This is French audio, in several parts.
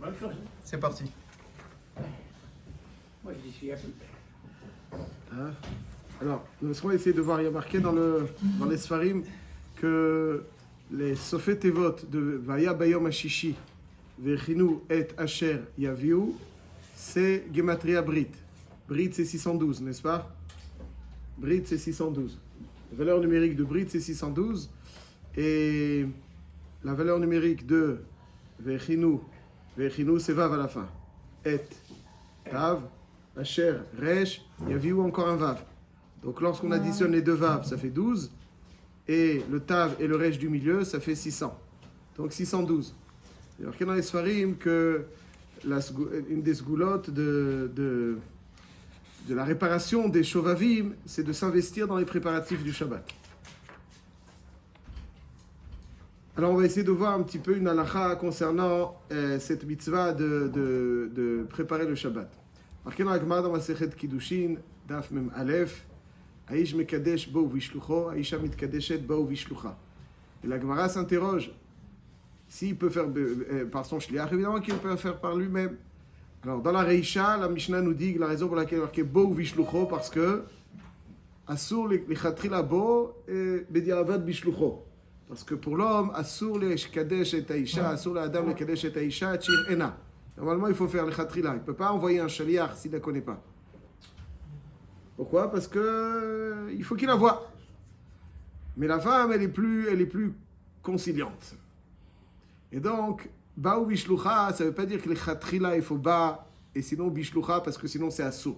même chose. C'est parti. Moi, je dis s'il y a plus. Alors, nous allons essayer de voir, il y a marqué dans les Sfarim que les Sofet Tevot de Vaya Bayom Hashishi, Vechinu et Asher Yaviu, c'est Gematria Brit. Brit, c'est 612, n'est-ce pas? Brit, c'est 612. La valeur numérique de Brit, c'est 612. Et la valeur numérique de Vechinu, c'est Vav à la fin. Et, Tav, Asher, Resh, Yaviu, encore un Vav. Donc lorsqu'on additionne les deux Vav, ça fait 12. Et le Tav et le Resh du milieu, ça fait 600. Donc 612. Il y a marqué dans les Sfarim que une des sgoulottes de la réparation des Shovavim, c'est de s'investir dans les préparatifs du Shabbat. Alors on va essayer de voir un petit peu une halakha concernant cette mitzvah de préparer le Shabbat. Marqué dans la Gemara dans Masechet Kiddushin, Daf Mem Aleph, Aish mekadesh bo vishlucho, Aisha mitkadeshet bo vishlucha. Et la Gemara s'interroge s'il peut faire par son shliach, évidemment qu'il peut faire par lui-même. Alors dans la Reisha, la Mishnah nous dit que la raison pour laquelle il est marqué bo vishlucho, parce que asur les chatrila bo et bediavad bishlucho. Parce que pour l'homme, asur les kadesh et Aisha, asur les adam les kadesh et Aisha, chir ena. Normalement, il faut faire le chatrila. Il ne peut pas envoyer un shliach s'il ne la connaît pas. Pourquoi? Parce que il faut qu'il la voie. Mais la femme, elle est plus conciliante. Et donc, ba ou bishlucha, ça ne veut pas dire que les chatrila, il faut ba, et sinon bishlucha, parce que sinon c'est assour.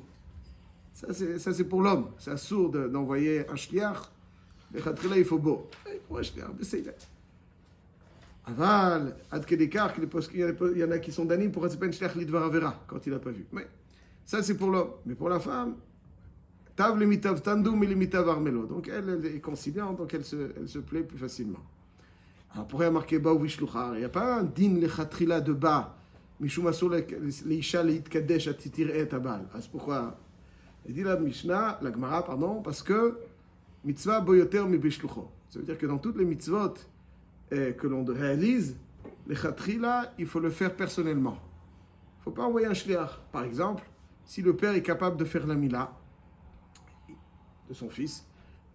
Ça c'est pour l'homme. C'est assour d'envoyer un shliach. Les chatrila, il faut beau. Pour un shliach, c'est là. Aval, ad kedekar, il y en a qui sont damnés pour un shliach lidvar avera, quand il n'a pas vu. Mais ça c'est pour l'homme. Mais pour la femme, tav le mitav tandum et le mitav armelo. Donc elle est conciliante, donc elle se plaît plus facilement. Alors pourquoi il y a marqué ba ou vishlucha? Il n'y a pas un din lechatrila de ba, mishum asur leisha leitkadesh atitir et abal. C'est pourquoi il dit la Mishnah, la Gemara, pardon, parce que mitzvah boyoter mi bishlucho. Ça veut dire que dans toutes les mitzvot que l'on réalise, lechatrila, il faut le faire personnellement. Il ne faut pas envoyer un shliach. Par exemple, si le père est capable de faire la mila de son fils,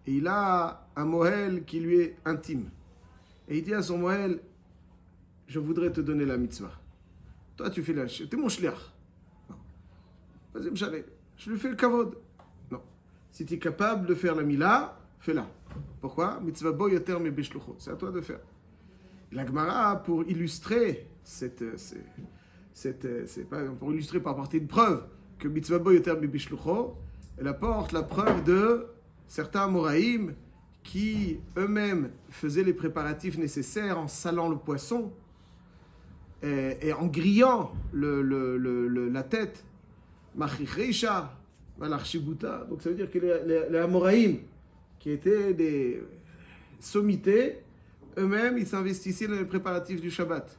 et il a un mohel qui lui est intime, et il dit à son mohel, je voudrais te donner la mitzvah. Toi, tu fais la... T'es mon shliach. Non. Vas-y, m'chalé. Je lui fais le kavod. Non. Si tu es capable de faire la mila, fais-la. Pourquoi? Mitzvah bo yoter me bishlucho. C'est à toi de faire. La Gemara, pour illustrer pour illustrer par partie de preuve que mitzvah bo yoter me bishlucho, elle apporte la preuve de certains Amoraïm qui eux-mêmes faisaient les préparatifs nécessaires en salant le poisson et en grillant la tête. Machichreisha, Malarchibuta. Donc ça veut dire que les Amoraïm, qui étaient des sommités, eux-mêmes, ils s'investissaient dans les préparatifs du Shabbat.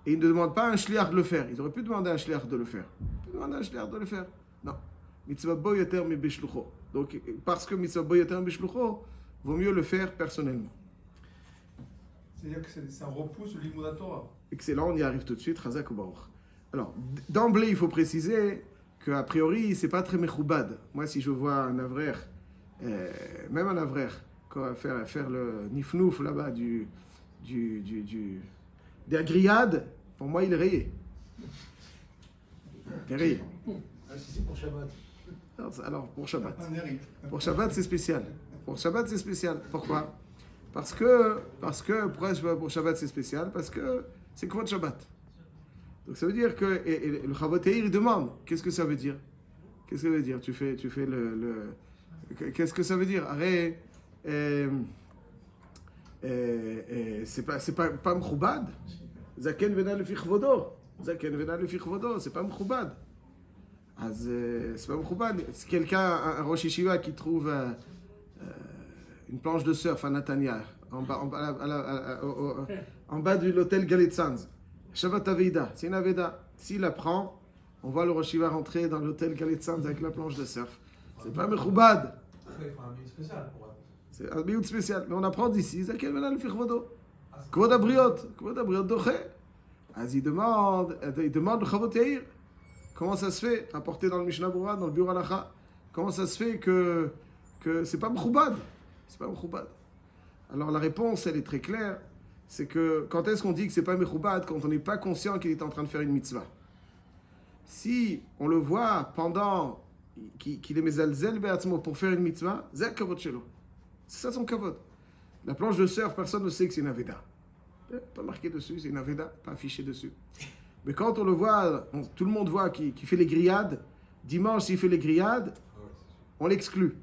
Et ils ne demandent pas à un shliach de le faire. Ils auraient pu demander à un shliach de le faire. Ils peuvent demander à un shliach de le faire. Non. Mitzvah bo yoter mi bishlucho. Donc, parce que mitzvah bo yoter mi bishlucho, vaut mieux le faire personnellement. C'est-à-dire que c'est un repousse le limud Torah. Excellent, on y arrive tout de suite. Chazak ou baruch. Alors, d'emblée, il faut préciser qu'a priori, c'est pas très mechoubad. Moi, si je vois un avrer, même un avrer, faire le nifnouf là-bas des grillades, pour moi, il est rayé. Il est rayé. Ah, si c'est pour Shabbat. Alors, pour Shabbat. Un hérite. Pour Shabbat, c'est spécial. Pour Shabbat, c'est spécial. Pourquoi? Parce que pourquoi pour Shabbat, c'est spécial? Parce que c'est quoi Shabbat? Donc ça veut dire que et le Chavoteir, il demande, qu'est-ce que ça veut dire? Qu'est-ce que ça veut dire? Tu fais qu'est-ce que ça veut dire? Arrête, c'est pas mchoubad. Zaken vena lefi chvodo. Zaken vena lefi chvodo. C'est pas mchoubad. C'est pas mchoubad. Si quelqu'un, un Rosh Yeshiva qui trouve une planche de surf à Natania, en bas de l'hôtel Galitzanz, Shabbat Aveda, c'est une Aveda. S'il la prend, on voit le Rosh Yeshiva rentrer dans l'hôtel Galitzanz avec la planche de surf. C'est pas mchoubad. Il faut un but spécial pour elle. C'est un biout spécial. Mais on apprend d'ici, Zaken vena lefi chvodo. Kvod abriot doché. il demande le Chavot Yair. Comment ça se fait, rapporté dans le Mishnah Berurah, dans le Biur Halacha, comment ça se fait que c'est pas Mchoubad? C'est pas Mchoubad. Alors la réponse, elle est très claire. C'est que quand est-ce qu'on dit que c'est pas Mchoubad? Quand on n'est pas conscient qu'il est en train de faire une mitzvah. Si on le voit pendant qu'il est mezalzel be'atzmo pour faire une mitzvah, c'est kavod shelo. C'est ça son kavod. La planche de surf, personne ne sait que c'est une aveda. Pas marqué dessus, c'est une aveda, pas affiché dessus. Mais quand on le voit, tout le monde voit qu'il fait les grillades. Dimanche, s'il fait les grillades, on l'exclut.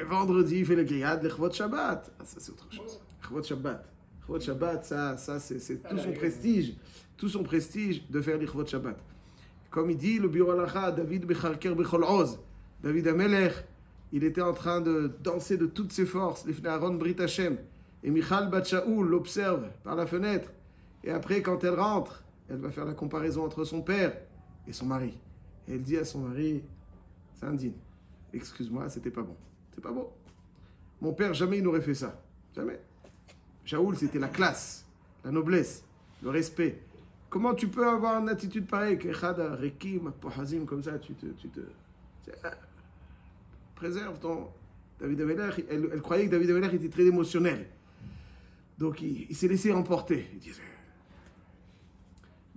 Vendredi, il fait les grillades, les chvot Shabbat. Ah, ça, c'est autre chose. Chvot Shabbat. Chvot Shabbat, ça c'est tout son prestige. Tout son prestige de faire les chvot Shabbat. Comme il dit le Biur Halacha, David Becharker Bechol Oz. David Amelech, il était en train de danser de toutes ses forces, l'Ifnei Aaron Brit Hashem. Et Michal Bat Shaoul l'observe par la fenêtre. Et après, quand elle rentre, elle va faire la comparaison entre son père et son mari. Et elle dit à son mari, c'est indigne. Excuse-moi, c'était pas bon. C'est pas bon. Mon père, jamais il n'aurait fait ça. Jamais. Shaoul, c'était la classe, la noblesse, le respect. Comment tu peux avoir une attitude pareille, comme ça, tu te préserve ton David Amelech. Elle croyait que David Amelech était très émotionnel. Donc il s'est laissé emporter. Il disait,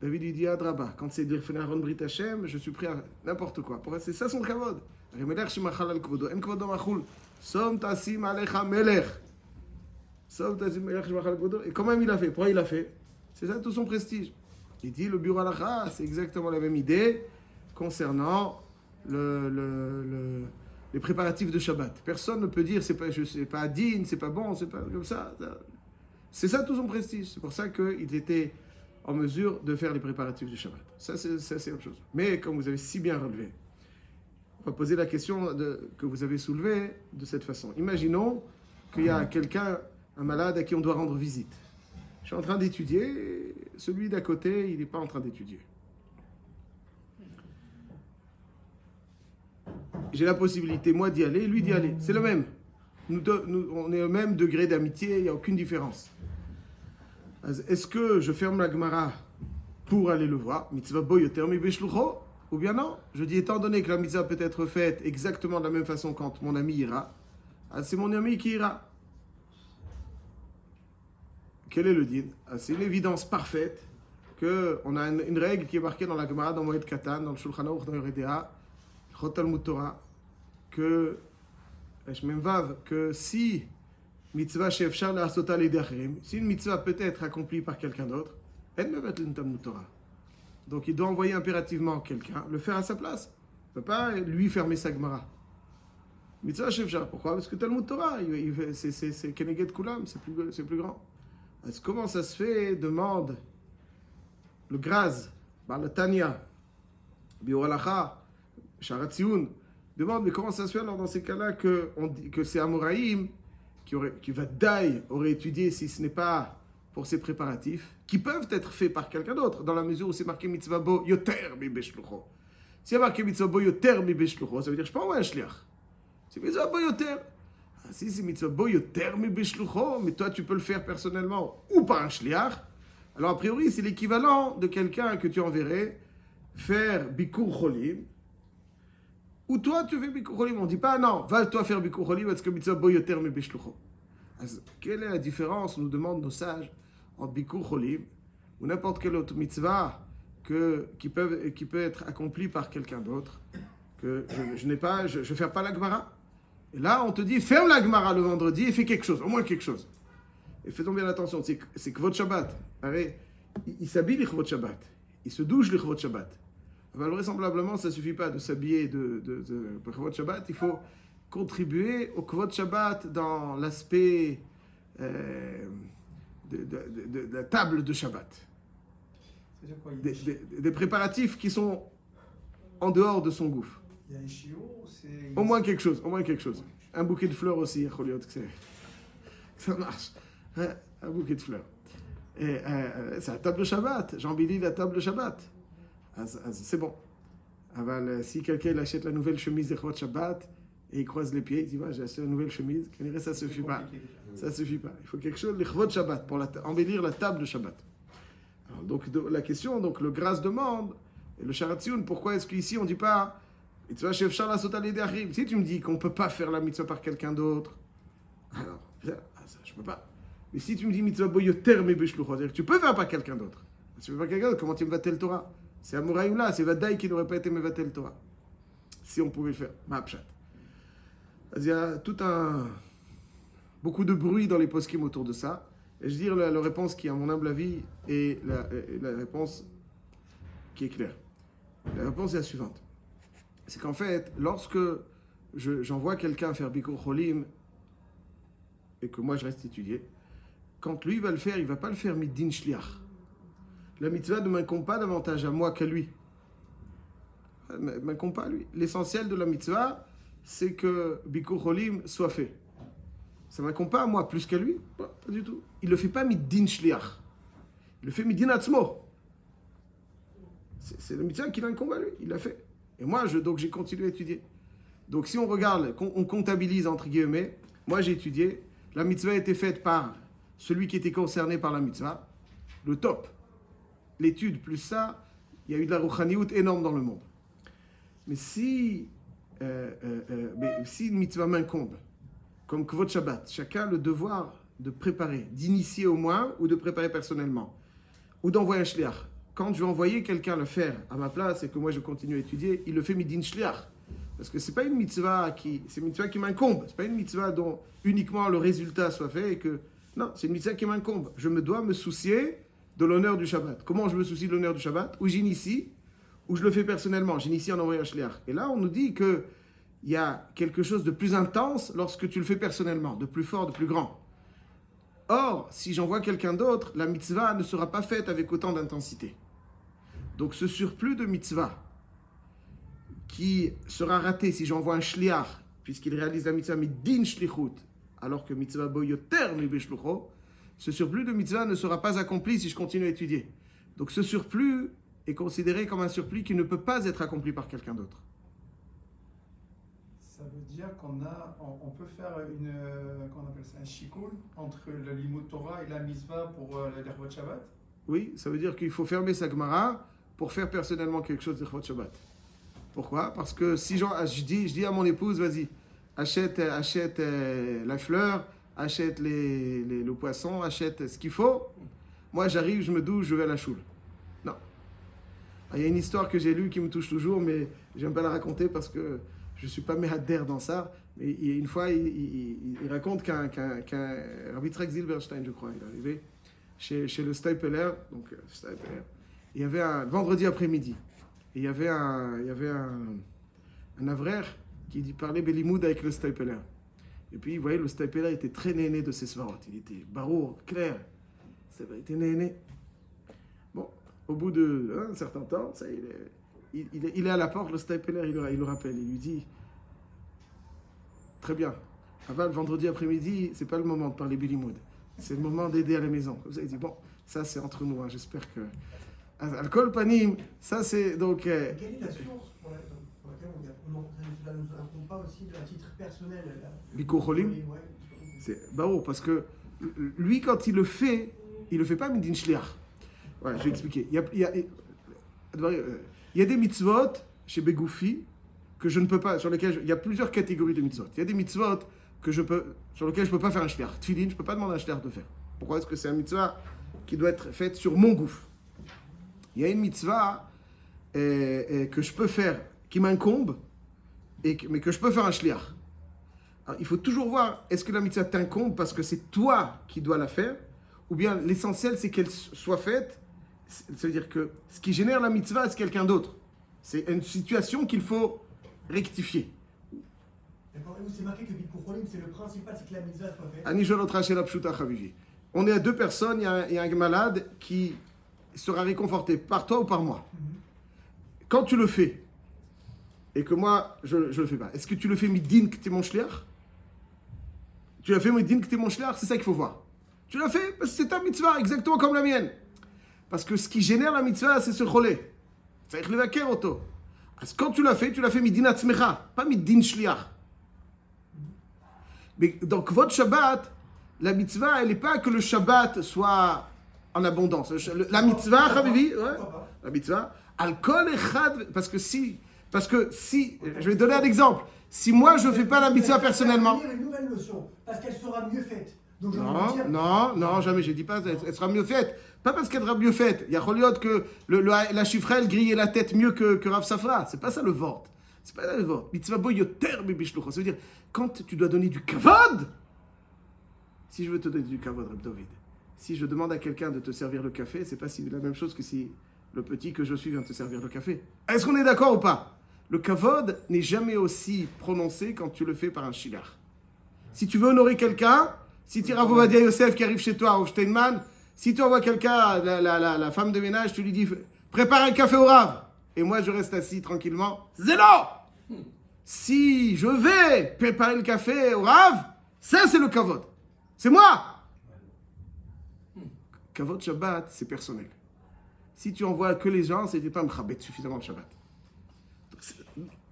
David lui dit, Adraba, quand c'est l'Ifnei Aaron Brit Hashem, je suis prêt à n'importe quoi. C'est ça son kavod. Amelech shemachal al kvodo, en kvodo machul, som tasim alecha melech. Som tasim melech shemachal al kvodo. Et comment il a fait? Pourquoi il a fait? C'est ça tout son prestige. Il dit, le Biur Halacha, c'est exactement la même idée concernant les préparatifs de Shabbat. Personne ne peut dire, c'est pas digne, c'est pas bon, c'est pas comme ça. C'est ça tout son prestige. C'est pour ça qu'il était en mesure de faire les préparatifs du Shabbat. Ça, c'est autre chose. Mais comme vous avez si bien relevé, on va poser la question que vous avez soulevée de cette façon. Imaginons qu'il y a quelqu'un, un malade à qui on doit rendre visite. Je suis en train d'étudier, celui d'à côté, il n'est pas en train d'étudier. J'ai la possibilité, moi, d'y aller, lui d'y aller. C'est le même. On est au même degré d'amitié, il n'y a aucune différence. Est-ce que je ferme la Gemara pour aller le voir, mitzvah bo yoter mi beshlucho, ou bien non? Je dis, étant donné que la mitzvah peut être faite exactement de la même façon quand mon ami ira, c'est mon ami qui ira. Quel est le din? C'est une évidence parfaite qu'on a une règle qui est marquée dans la Gemara, dans Moed Katan, dans le Shulchan Aruch, dans le Redea, Chot Talmud Torah, que si mitzvah she'efshar la'asota li'edei acherim, si une mitzvah peut être accomplie par quelqu'un d'autre, en mevatlin Talmud Torah. Donc il doit envoyer impérativement quelqu'un, le faire à sa place. Il ne peut pas lui fermer sa Gemara. Mitzvah she'efshar, pourquoi? Parce que Talmud Torah, c'est Keneged Kulam, c'est plus grand. Alors, comment ça se fait? Demande le Graz, Baal Tanya, Biur Halacha, Sharat Tziyun, demande, mais comment ça se fait alors dans ces cas-là qu'on dit que c'est Amoraïm qui va d'ail aurait étudié si ce n'est pas pour ses préparatifs, qui peuvent être faits par quelqu'un d'autre, dans la mesure où c'est marqué mitzvah bo yoter mi beshlucho. S'il y a marqué mitzvah bo yoter mi beshlucho, ça veut dire je ne peux pas envoyer un shliach. C'est mitzvah bo yoter. Si c'est mitzvah bo yoter mi beshlucho, mais toi tu peux le faire personnellement ou par un shliach, alors a priori c'est l'équivalent de quelqu'un que tu enverrais faire bikur cholim, ou toi tu fais bikur cholim. On ne dit pas non, va toi faire bikur cholim parce que mitzvah bo yoter mi beshlucho. Quelle est la différence, nous demandent nos sages, entre bikur cholim ou n'importe quelle autre mitzvah qui peut être accomplie par quelqu'un d'autre, que je ne fais pas la Gemara. Et là, on te dit, ferme la Gemara le vendredi et fais quelque chose, au moins quelque chose. Et faisons bien attention, c'est Kvod Shabbat. Il s'habille les Kvod Shabbat, il se douche les Kvod Shabbat. Alors, vraisemblablement, ça ne suffit pas de s'habiller de Kvod Shabbat, il faut contribuer au Kvod Shabbat dans l'aspect de la table de Shabbat. C'est-à-dire quoi, Des préparatifs qui sont en dehors de son gouffre. il y a un chiot, c'est... Au moins quelque chose. Un bouquet de fleurs aussi, ça marche. Un bouquet de fleurs. Et c'est la table de Shabbat. J'embellis la table de Shabbat. C'est bon. Si quelqu'un achète la nouvelle chemise de Chod Shabbat et il croise les pieds, il dit j'ai acheté la nouvelle chemise, ça ne suffit pas. Ça ne suffit pas. Il faut quelque chose, le Chod Shabbat, pour embellir la table de Shabbat. Alors Donc la question, donc le grâce demande, et le Sharatzion, pourquoi est-ce qu'ici on ne dit pas mitzvah chef Charla Sotali Deachrim? Si tu me dis qu'on ne peut pas faire la mitzvah par quelqu'un d'autre, alors, ça, je ne peux pas. Mais si tu me dis mitzvah boyoter me beshluchot, c'est-à-dire que tu peux faire par quelqu'un d'autre. Si tu ne peux pas quelqu'un d'autre, comment tu me vatel Torah? C'est Amouraïm là, c'est Vadaï qui n'aurait pas été me vatel Torah. Si on pouvait le faire. Ma'apshat. Il y a beaucoup de bruit dans les poskim autour de ça. Et je dis la réponse qui, à mon humble avis, est la réponse qui est claire. La réponse est la suivante. C'est qu'en fait, lorsque j'envoie quelqu'un faire Bikur Cholim et que moi je reste étudié, quand lui va le faire, il ne va pas le faire Middin Shliach. La mitzvah ne m'incombe pas davantage à moi qu'à lui. Elle ne m'incombe pas à lui. L'essentiel de la mitzvah, c'est que Bikur Cholim soit fait. Ça ne m'incombe pas à moi plus qu'à lui? Pas du tout. Il ne le fait pas Middin Shliach. Il le fait Middin Atzmo. C'est la mitzvah qui l'incombe à lui. Il l'a fait. Et moi, donc j'ai continué à étudier. Donc si on regarde, on comptabilise entre guillemets, moi j'ai étudié, la mitzvah a été faite par celui qui était concerné par la mitzvah, le top. L'étude plus ça, il y a eu de la rouchaniout énorme dans le monde. Mais si une mitzvah m'incombe, comme Kvod Shabbat, chacun a le devoir de préparer, d'initier au moins, ou de préparer personnellement, ou d'envoyer un shliach. Quand je vais envoyer quelqu'un le faire à ma place et que moi je continue à étudier, il le fait midin shliach. Parce que c'est pas une mitzvah c'est une mitzvah qui m'incombe. C'est pas une mitzvah dont uniquement le résultat soit fait et que... Non, c'est une mitzvah qui m'incombe. Je me dois me soucier de l'honneur du Shabbat. Comment je me soucie de l'honneur du Shabbat? Ou j'initie, ou je le fais personnellement. J'initie en envoyant un shliach. Et là, on nous dit qu'il y a quelque chose de plus intense lorsque tu le fais personnellement, de plus fort, de plus grand. Or, si j'envoie quelqu'un d'autre, la mitzvah ne sera pas faite avec autant d'intensité. Donc ce surplus de mitzvah qui sera raté si j'envoie un shliach, puisqu'il réalise la mitzvah midin shlichut, alors que mitzvah boyoter mi beshlucho, ce surplus de mitzvah ne sera pas accompli si je continue à étudier. Donc ce surplus est considéré comme un surplus qui ne peut pas être accompli par quelqu'un d'autre. Ça veut dire on peut faire qu'on appelle ça un shikul entre le limud Torah et la mitzvah pour le dervot Shabbat? Oui, ça veut dire qu'il faut fermer sa Gemara pour faire personnellement quelque chose de dervot Shabbat. Pourquoi? Parce que si je dis à mon épouse, vas-y, achète la fleur, achète le poisson, achète ce qu'il faut. Moi, j'arrive, je me douche, je vais à la choule. Non. Il y a une histoire que j'ai lue qui me touche toujours, mais j'aime pas la raconter parce que je ne suis pas méhadère dans ça. Mais une fois, il raconte qu'un Rabbi Yitzhak Zilberstein, je crois, il est arrivé chez le Steipeler, donc Steipeler. Il y avait un vendredi après-midi. Et il y avait un avraire qui parlait Belimoud avec le Steipeler. Et puis, vous voyez, le Steipeler était très néné de ses svarot. Il était barour, clair. Il était néné. Bon, au bout d'un certain temps, ça, il est à la porte, le Steipeler, il le rappelle. Il lui dit, très bien, avant le vendredi après-midi, c'est pas le moment de parler Belimoud. C'est le moment d'aider à la maison. Comme ça, il dit, bon, ça c'est entre nous, hein, j'espère que... Alcool panim, ça c'est donc... Quelle est la source pour laquelle on ne nous incombe pas aussi à titre personnel? Bikur Cholim, c'est barreau, parce que lui, quand il le fait pas midin shliach. Voilà, je vais expliquer. Il y a des mitzvot chez Begoufi que je ne peux pas, sur lesquels il y a plusieurs catégories de mitzvot. Il y a des mitzvot sur lesquels je ne peux pas faire un shliach. Tfilin, je ne peux pas demander à un shliach de faire. Pourquoi? Parce que c'est un mitzvah qui doit être fait sur mon gouffre. Il y a une mitzvah que je peux faire, qui m'incombe, mais que je peux faire un shliach. Alors, il faut toujours voir, est-ce que la mitzvah t'incombe parce que c'est toi qui dois la faire, ou bien l'essentiel c'est qu'elle soit faite, ça veut dire que ce qui génère la mitzvah, c'est quelqu'un d'autre. C'est une situation qu'il faut rectifier. D'accord, et où c'est marqué que Bikur Cholim, c'est le principal, c'est que la mitzvah soit faite. Ani shel otra she'ela pshuta chavivi. On est à deux personnes, il y a un malade qui sera réconforté par toi ou par moi. Quand tu le fais, et que moi, je le fais pas, est-ce que tu le fais midin que t'es mon shliach? Tu l'as fait midin que t'es mon shliach? C'est ça qu'il faut voir. Tu l'as fait parce que c'est ta mitzvah, exactement comme la mienne. Parce que ce qui génère la mitzvah, c'est ce cholé. C'est le vaker auto. Quand tu l'as fait midin atzmecha, pas midin shliach. Mais donc, votre Shabbat, la mitzvah, elle n'est pas que le Shabbat soit en abondance. La mitzvah, Chavivi, ouais, Pourquoi pas? la mitzvah, al kol echad, parce que si, je vais donner un exemple. Si moi je ne fais pas la mitzvah personnellement, Une nouvelle notion, parce qu'elle sera mieux faite. Donc, je vais non, vous dire- non, jamais, je dis pas, elle sera mieux faite. Pas parce qu'elle sera mieux faite. Il y a Choliot que la chiffrelle grillait la tête mieux que Rav Safra. C'est pas ça le vort. C'est pas ça le vort. Mitzvah bo yoter bibishlucha. Ça veut dire, quand tu dois donner du kavod, si je veux te donner du kavod, Reb David, si je demande à quelqu'un de te servir le café, c'est pas la même chose que si le petit que je suis vient te servir le café. Est-ce qu'on est d'accord ou pas? Le kavod n'est jamais aussi prononcé quand tu le fais par un shilach. Si tu veux honorer quelqu'un, si tu Rav Ovadia Yosef qui arrive chez toi au Steinman, si tu envoies quelqu'un, la femme de ménage, tu lui dis prépare un café au Rav. Et moi je reste assis tranquillement. Zélo! Si je vais préparer le café au Rav, ça c'est le kavod. C'est moi! Kavod Shabbat, c'est personnel. Si tu envoies que les gens, c'est pas mchabet suffisamment le Shabbat.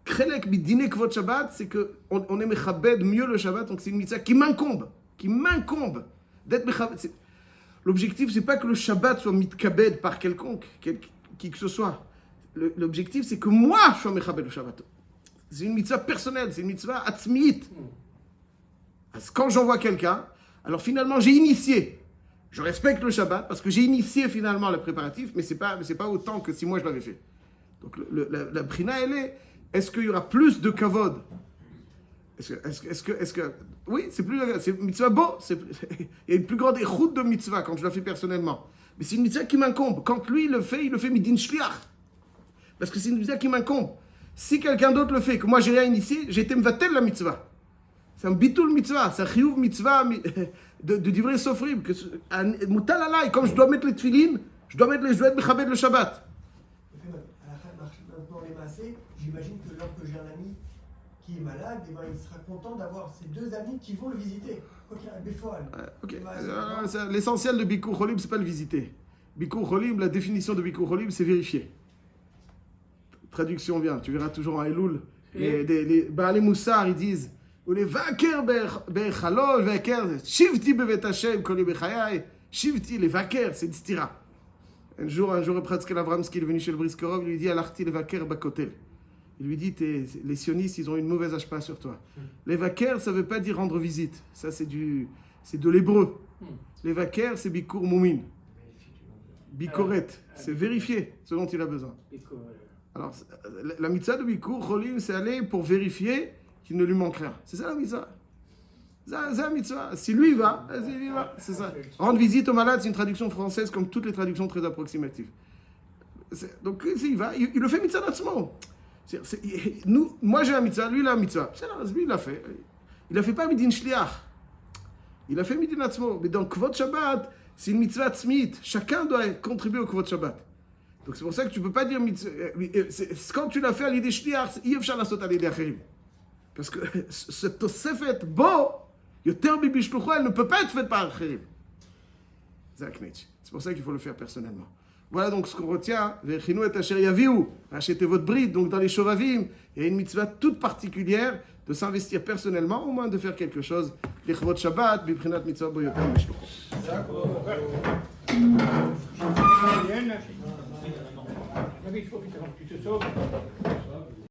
Krelek midine Kavod Shabbat, c'est qu'on est mechabed mieux le Shabbat, donc c'est une mitzvah qui m'incombe d'être mechabed. L'objectif, c'est pas que le Shabbat soit mitkabed par quelconque, qui que ce soit. L'objectif, c'est que moi, je sois mechabed le Shabbat. C'est une mitzvah personnelle, c'est une mitzvah atzmiit. Quand j'envoie quelqu'un, alors finalement, j'ai initié. Je respecte le Shabbat parce que j'ai initié finalement le préparatif, mais c'est pas autant que si moi je l'avais fait. Donc la brina, elle est-ce qu'il y aura plus de kavod? Est-ce que oui, c'est mitzvah beau, il y a une plus grande échoute de mitzvah quand je la fais personnellement. Mais c'est une mitzvah qui m'incombe. Quand lui il le fait midin shliach. Parce que c'est une mitzvah qui m'incombe. Si quelqu'un d'autre le fait, que moi j'ai rien initié, j'ai été mvatel la mitzvah. C'est un bitul mitzvah, c'est un chiyuv mitzvah de divrei sofrim. Mutal alay, comme je dois mettre les tefilines, je dois être mechabed le Shabbat. Maintenant, les massés, j'imagine que lorsque j'ai un ami qui est malade, eh ben, il sera content d'avoir ses deux amis qui vont le visiter. Quoi qu'il y ait un béfoal. Okay. L'essentiel de Bikur Cholim, c'est pas le visiter. Bikur Cholim, la définition de Bikur Cholim, c'est vérifier. Traduction vient, tu verras toujours en Elul. Les Baalei Moussar, ils disent les vaquers bechalol, vaquers, shivti bevet Hashem, kol bechayai, shivti, les vaquers, c'est d'istira. Un jour, le Pratzkel Avramski est venu chez le Briskerov, il lui dit Alachti les vaquers bakotel. Il lui dit les sionistes, ils ont une mauvaise hachpa sur toi. Les vaquers, ça veut pas dire rendre visite. Ça, c'est de l'hébreu. Les vaquers, c'est bikur moumin. Bikoret, c'est vérifier ce dont il a besoin. Alors, la mitzvah de bikur cholim, c'est aller pour vérifier qu'il ne lui manque rien. C'est ça la mitzvah. C'est la mitzvah. Si lui il va, il y va. C'est ça. Rendre visite aux malades, c'est une traduction française comme toutes les traductions très approximatives. Donc, s'il va, il le fait mitzvah d'atzmo. Moi j'ai la mitzvah, lui il a la mitzvah. Lui il l'a fait. Il l'a fait pas midin shliach. Il a fait midin atzmo. Mais dans Kvod Shabbat, c'est une mitzvah atzmit. Chacun doit contribuer au Kvod Shabbat. Donc c'est pour ça que tu peux pas dire mitzvah. Quand tu l'as fait à l'idée shliach, il y a la saute à l'idée acherim. Parce que cette tosefet bo, yoter bibishlucha, elle ne peut pas être faite par acherim. C'est pour ça qu'il faut le faire personnellement. Voilà donc ce qu'on retient. Vechinu et asher yaviu, rachetez votre bride. Donc dans les Shovavim, il y a une mitzvah toute particulière de s'investir personnellement, au moins de faire quelque chose. L'echvot Shabbat, bibrinat mitzvah bo yoter bibishlucha. David, il faut que tu te sauves.